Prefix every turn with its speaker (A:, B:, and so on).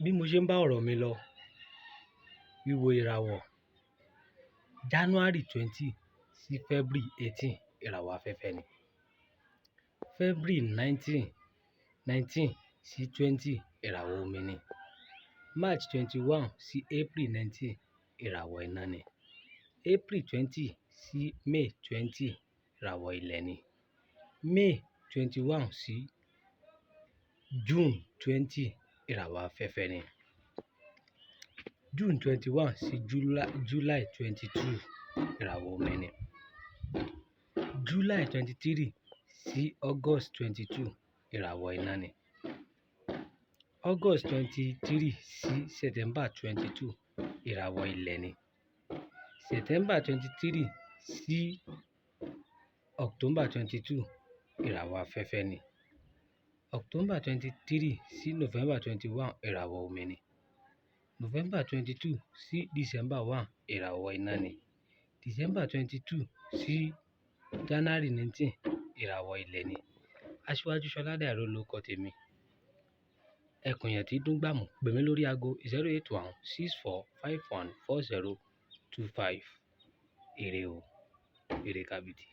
A: Bí mo ṣe ń bá ọ̀rọ̀ mi lọ, wíwo ìràwọ̀ January 20 sí February 18 ìràwọ̀ afẹ́fẹ́ ni. February 19 sí 20 ìràwọ̀ omi ni. March 21 sí April 19 ìràwọ̀ iná ni. April 20 sí May 20 ìràwọ̀ ilẹ̀ ni. May 21 sí June 20 ìràwọ̀ afẹ́fẹ́ ni. June 21 sí July 22 ìràwọ̀ omi ni. July 23 sí August 22 ìràwọ̀ iná ni. August 23 sí September 22 ìràwọ̀ ilẹ̀ ni. September 23 sí October 22 ìràwọ̀ afẹ́fẹ́ ni. October 23 sí November 21 ìràwọ̀ omi ni. November 22 sí December 1 ìràwọ̀ iná ni. December 22 sí January 19 ìràwọ̀ ilẹ̀ ni. Aṣíwájú Ṣọládé Ààrẹ olóko tèmi. Ẹkùn yẹn tí dún gbàmù pè mí lórí aago 08164514025. Ire o, ire kábìtì.